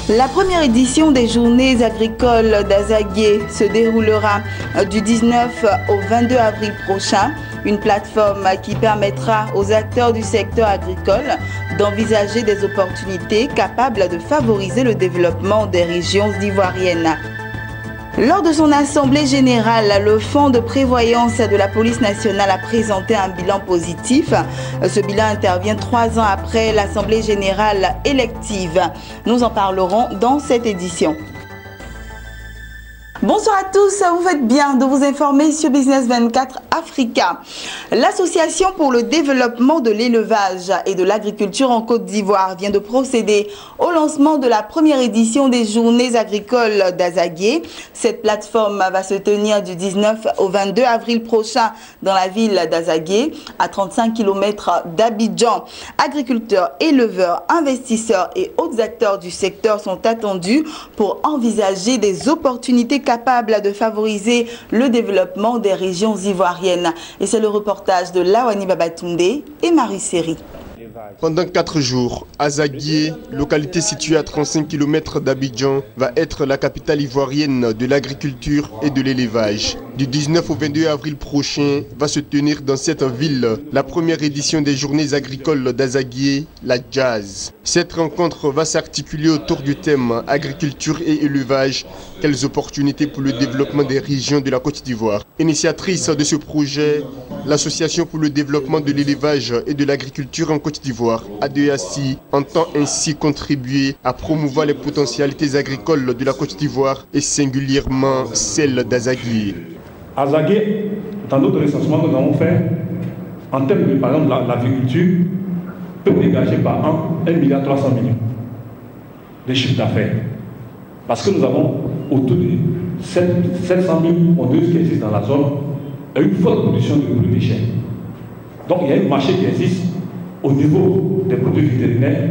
La première édition des Journées agricoles d'Azagué se déroulera du 19 au 22 avril prochain. Une plateforme qui permettra aux acteurs du secteur agricole d'envisager des opportunités capables de favoriser le développement des régions ivoiriennes. Lors de son assemblée générale, le Fonds de prévoyance de la police nationale a présenté un bilan positif. Ce bilan intervient 3 ans après l'assemblée générale élective. Nous en parlerons dans cette édition. Bonsoir à tous, vous faites bien de vous informer sur Business 24 Africa. L'Association pour le développement de l'élevage et de l'agriculture en Côte d'Ivoire vient de procéder au lancement de la première édition des Journées agricoles d'Azagué. Cette plateforme va se tenir du 19 au 22 avril prochain dans la ville d'Azagué, à 35 km d'Abidjan. Agriculteurs, éleveurs, investisseurs et autres acteurs du secteur sont attendus pour envisager des opportunités capables de favoriser le développement des régions ivoiriennes. Et c'est le reportage de Lawani Babatunde et Marie Seri. Pendant 4 jours, Azagué, localité située à 35 km d'Abidjan, va être la capitale ivoirienne de l'agriculture et de l'élevage. Du 19 au 22 avril prochain va se tenir dans cette ville la première édition des Journées agricoles d'Azagué, la Jazz. Cette rencontre va s'articuler autour du thème agriculture et élevage. Quelles opportunités pour le développement des régions de la Côte d'Ivoire. Initiatrice de ce projet, l'Association pour le développement de l'élevage et de l'agriculture en Côte d'Ivoire, ADEACI, entend ainsi contribuer à promouvoir les potentialités agricoles de la Côte d'Ivoire et singulièrement celles d'Azagué. Azagué, dans notre recensement que nous avons fait, en termes de, par exemple, l'agriculture, peut dégager par an 1,3 milliard de chiffre d'affaires. Parce que nous avons autour de 700 000 pondeuses qui existent dans la zone et une forte production de produits déchets. Donc il y a un marché qui existe au niveau des produits vétérinaires,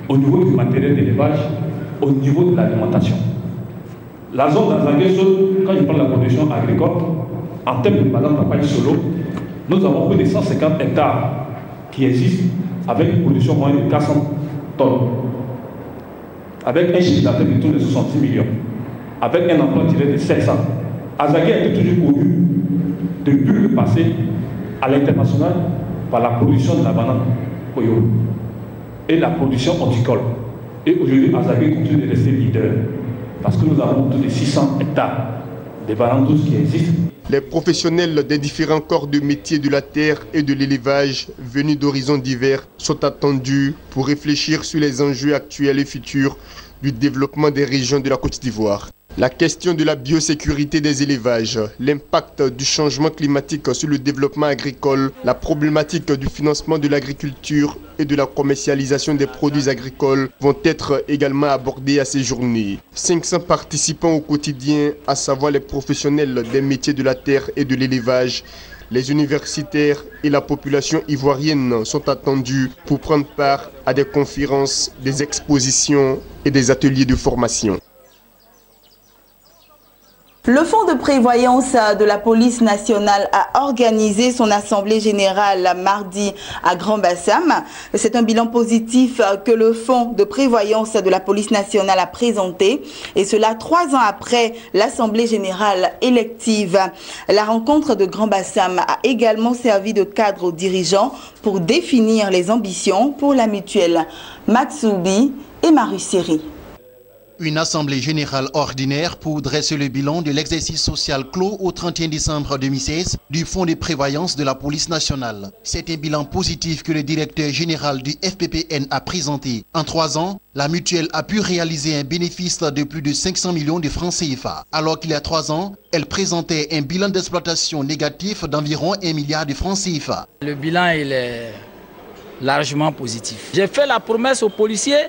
au niveau du matériel d'élevage, au niveau de l'alimentation. La zone d'Azagué, quand je parle de la production agricole, en termes de, par exemple, papaye solo, nous avons plus de 150 hectares qui existent avec une production moyenne de 400 tonnes, avec un chiffre d'affaires de tour de 66 millions, avec un emploi direct de 700. Azagué a été toujours connu depuis le passé à l'international par la production de la banane Oyo et la production horticole. Et aujourd'hui, Azagué continue de rester leader parce que nous avons plus de 600 hectares de bananes douces qui existent. Les professionnels des différents corps de métier de la terre et de l'élevage venus d'horizons divers sont attendus pour réfléchir sur les enjeux actuels et futurs du développement des régions de la Côte d'Ivoire. La question de la biosécurité des élevages, l'impact du changement climatique sur le développement agricole, la problématique du financement de l'agriculture et de la commercialisation des produits agricoles vont être également abordées à ces journées. 500 participants au quotidien, à savoir les professionnels des métiers de la terre et de l'élevage, les universitaires et la population ivoirienne sont attendus pour prendre part à des conférences, des expositions et des ateliers de formation. Le Fonds de prévoyance de la police nationale a organisé son assemblée générale mardi à Grand-Bassam. C'est un bilan positif que le Fonds de prévoyance de la police nationale a présenté, et cela 3 ans après l'assemblée générale élective. La rencontre de Grand-Bassam a également servi de cadre aux dirigeants pour définir les ambitions pour la mutuelle. Matsoubi et Marie Seri. Une assemblée générale ordinaire pour dresser le bilan de l'exercice social clos au 31 décembre 2016 du Fonds de prévoyance de la police nationale. C'est un bilan positif que le directeur général du FPPN a présenté. En 3 ans, la mutuelle a pu réaliser un bénéfice de plus de 500 millions de francs CFA, alors qu'il y a 3 ans, elle présentait un bilan d'exploitation négatif d'environ 1 milliard de francs CFA. Le bilan il est largement positif. J'ai fait la promesse aux policiers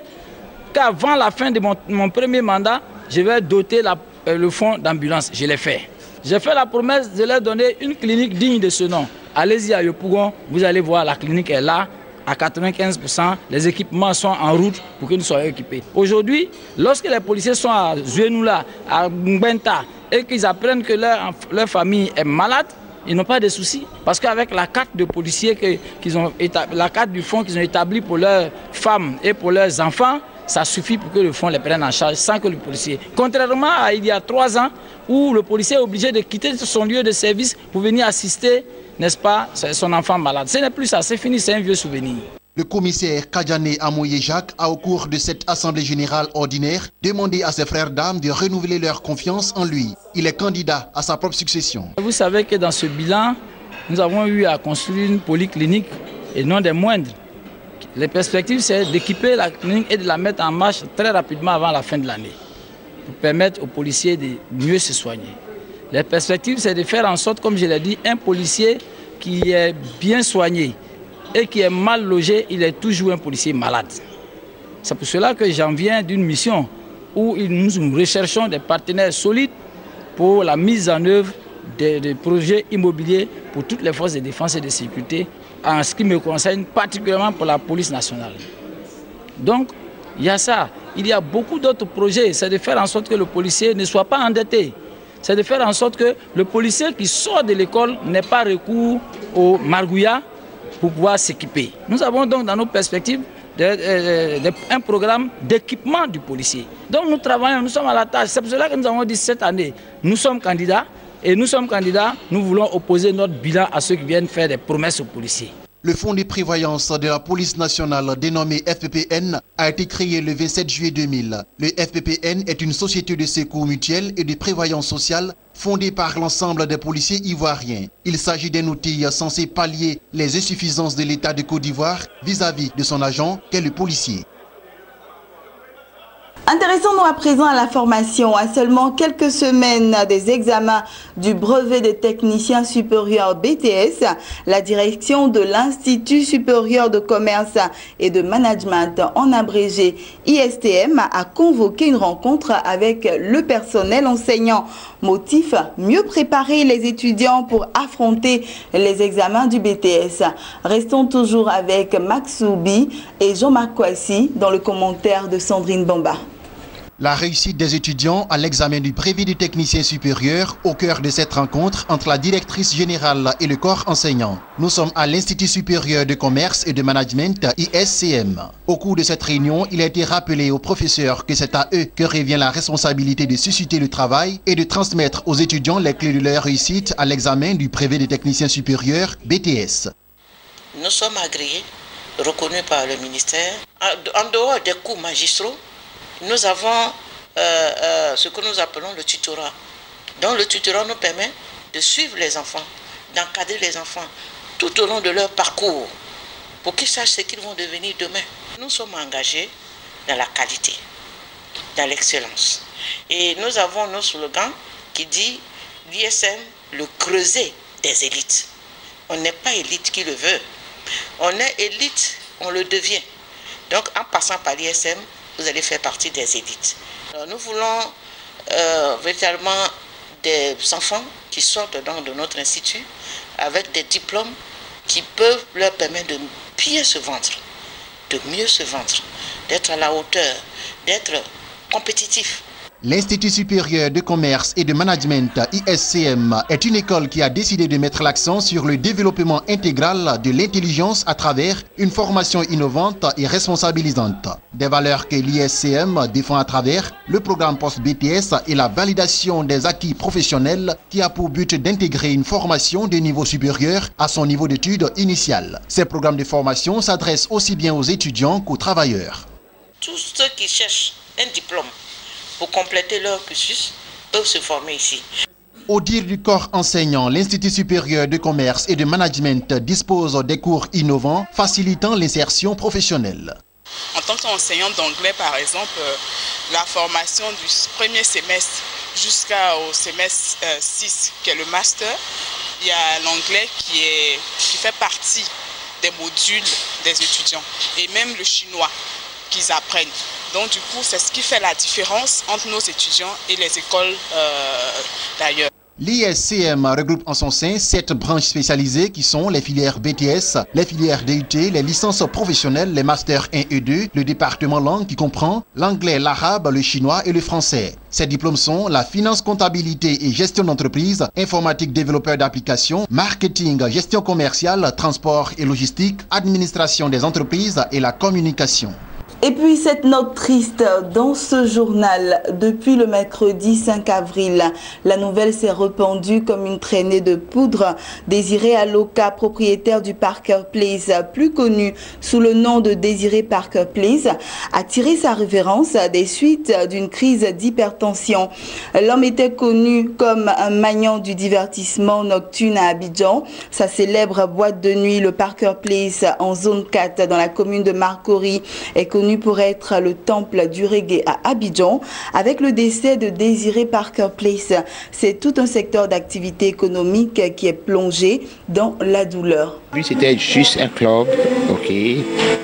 qu'avant la fin de mon premier mandat, je vais doter le fonds d'ambulance. Je l'ai fait. J'ai fait la promesse de leur donner une clinique digne de ce nom. Allez-y à Yopougon, vous allez voir, la clinique est là, à 95%. Les équipements sont en route pour que nous soyons équipés. Aujourd'hui, lorsque les policiers sont à Zuenoula, à Mbenta, et qu'ils apprennent que leur famille est malade, ils n'ont pas de soucis. Parce qu'avec la carte de policiers la carte du fonds qu'ils ont établie pour leurs femmes et pour leurs enfants, ça suffit pour que le fonds les prenne en charge sans que le policier... Contrairement à il y a 3 ans où le policier est obligé de quitter son lieu de service pour venir assister, n'est-ce pas, son enfant malade. Ce n'est plus ça, c'est fini, c'est un vieux souvenir. Le commissaire Kadiane Amoye Jacques a, au cours de cette assemblée générale ordinaire, demandé à ses frères d'armes de renouveler leur confiance en lui. Il est candidat à sa propre succession. Vous savez que dans ce bilan, nous avons eu à construire une polyclinique et non des moindres. Les perspectives, c'est d'équiper la clinique et de la mettre en marche très rapidement avant la fin de l'année, pour permettre aux policiers de mieux se soigner. Les perspectives, c'est de faire en sorte, comme je l'ai dit, un policier qui est bien soigné et qui est mal logé, il est toujours un policier malade. C'est pour cela que j'en viens d'une mission où nous recherchons des partenaires solides pour la mise en œuvre des projets immobiliers pour toutes les forces de défense et de sécurité, en ce qui me concerne particulièrement pour la police nationale. Donc, il y a ça. Il y a beaucoup d'autres projets. C'est de faire en sorte que le policier ne soit pas endetté. C'est de faire en sorte que le policier qui sort de l'école n'ait pas recours au margouillat pour pouvoir s'équiper. Nous avons donc dans nos perspectives un programme d'équipement du policier. Donc nous travaillons, nous sommes à la tâche. C'est pour cela que nous avons dit cette année, nous sommes candidats. Et nous sommes candidats, nous voulons opposer notre bilan à ceux qui viennent faire des promesses aux policiers. Le fonds de prévoyance de la police nationale dénommé FPPN a été créé le 27 juillet 2000. Le FPPN est une société de secours mutuel et de prévoyance sociale fondée par l'ensemble des policiers ivoiriens. Il s'agit d'un outil censé pallier les insuffisances de l'État de Côte d'Ivoire vis-à-vis de son agent qu'est le policier. Intéressons-nous à présent à la formation. À seulement quelques semaines des examens du brevet des techniciens supérieurs BTS, la direction de l'Institut supérieur de commerce et de management, en abrégé ISTM, a convoqué une rencontre avec le personnel enseignant. Motif, mieux préparer les étudiants pour affronter les examens du BTS. Restons toujours avec Max Soubi et Jean-Marc Kouassi dans le commentaire de Sandrine Bamba. La réussite des étudiants à l'examen du brevet du technicien supérieur au cœur de cette rencontre entre la directrice générale et le corps enseignant. Nous sommes à l'Institut supérieur de commerce et de management ISCM. Au cours de cette réunion, il a été rappelé aux professeurs que c'est à eux que revient la responsabilité de susciter le travail et de transmettre aux étudiants les clés de leur réussite à l'examen du brevet de technicien supérieur BTS. Nous sommes agréés, reconnus par le ministère. En dehors des cours magistraux, nous avons ce que nous appelons le tutorat. Donc le tutorat nous permet de suivre les enfants, d'encadrer les enfants tout au long de leur parcours pour qu'ils sachent ce qu'ils vont devenir demain. Nous sommes engagés dans la qualité, dans l'excellence. Et nous avons nos slogans qui dit l'ISM, le creuset des élites. On n'est pas élite qui le veut. On est élite, on le devient. Donc en passant par l'ISM, vous allez faire partie des élites. Alors, nous voulons véritablement des enfants qui sortent donc de notre institut avec des diplômes qui peuvent leur permettre de bien se vendre, de mieux se vendre, d'être à la hauteur, d'être compétitifs. L'Institut supérieur de commerce et de management ISCM est une école qui a décidé de mettre l'accent sur le développement intégral de l'intelligence à travers une formation innovante et responsabilisante. Des valeurs que l'ISCM défend à travers le programme post-BTS et la validation des acquis professionnels qui a pour but d'intégrer une formation de niveau supérieur à son niveau d'études initial. Ces programmes de formation s'adressent aussi bien aux étudiants qu'aux travailleurs. Tous ceux qui cherchent un diplôme pour compléter leur cursus peuvent se former ici. Au dire du corps enseignant, l'Institut supérieur de commerce et de management dispose des cours innovants facilitant l'insertion professionnelle. En tant qu'enseignant d'anglais, par exemple, la formation du premier semestre jusqu'au semestre 6, qui est le master, il y a l'anglais qui fait partie des modules des étudiants et même le chinois qu'ils apprennent. Donc du coup, c'est ce qui fait la différence entre nos étudiants et les écoles d'ailleurs. L'ISCM regroupe en son sein 7 branches spécialisées qui sont les filières BTS, les filières DUT, les licences professionnelles, les masters 1 et 2, le département langue qui comprend l'anglais, l'arabe, le chinois et le français. Ces diplômes sont la finance, comptabilité et gestion d'entreprise, informatique, développeur d'applications, marketing, gestion commerciale, transport et logistique, administration des entreprises et la communication. Et puis cette note triste dans ce journal, depuis le mercredi 5 avril, la nouvelle s'est répandue comme une traînée de poudre. Désiré Aloka, propriétaire du Parker Place, plus connu sous le nom de Désiré Parker Place, a tiré sa révérence des suites d'une crise d'hypertension. L'homme était connu comme un magnat du divertissement nocturne à Abidjan. Sa célèbre boîte de nuit, le Parker Place, en zone 4 dans la commune de Marcory, est connue pour être le temple du reggae à Abidjan. Avec le décès de Désiré Parker Place, c'est tout un secteur d'activité économique qui est plongé dans la douleur. C'était juste un club, ok,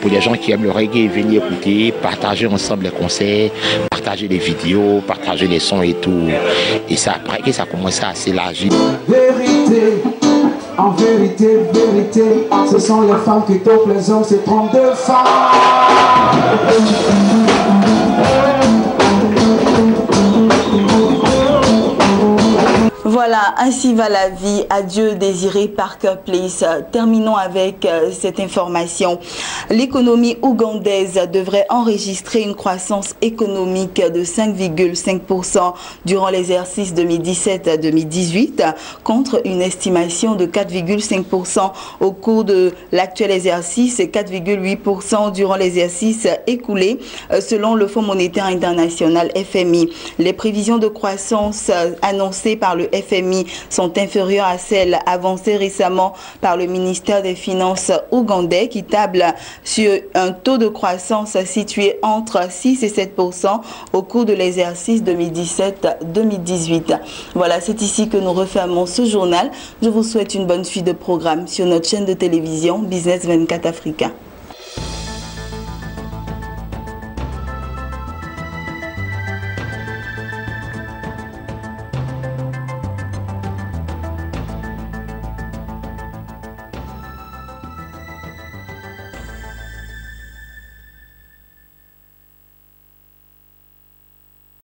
pour les gens qui aiment le reggae, venir écouter, partager ensemble les concerts, partager les vidéos, partager les sons et tout. Et ça, après que ça a commencé à s'élargir. Vérité, en vérité, vérité, ce sont les femmes qui tombent les hommes, c'est 32 femmes. Voilà, ainsi va la vie. Adieu Désiré Parker Place. Terminons avec cette information. L'économie ougandaise devrait enregistrer une croissance économique de 5,5% durant l'exercice 2017-2018 contre une estimation de 4,5% au cours de l'actuel exercice et 4,8% durant l'exercice écoulé selon le Fonds monétaire international FMI. Les prévisions de croissance annoncées par le FMI sont inférieures à celles avancées récemment par le ministère des Finances ougandais qui table sur un taux de croissance situé entre 6 et 7% au cours de l'exercice 2017-2018. Voilà, c'est ici que nous refermons ce journal. Je vous souhaite une bonne suite de programme sur notre chaîne de télévision Business 24 Africa.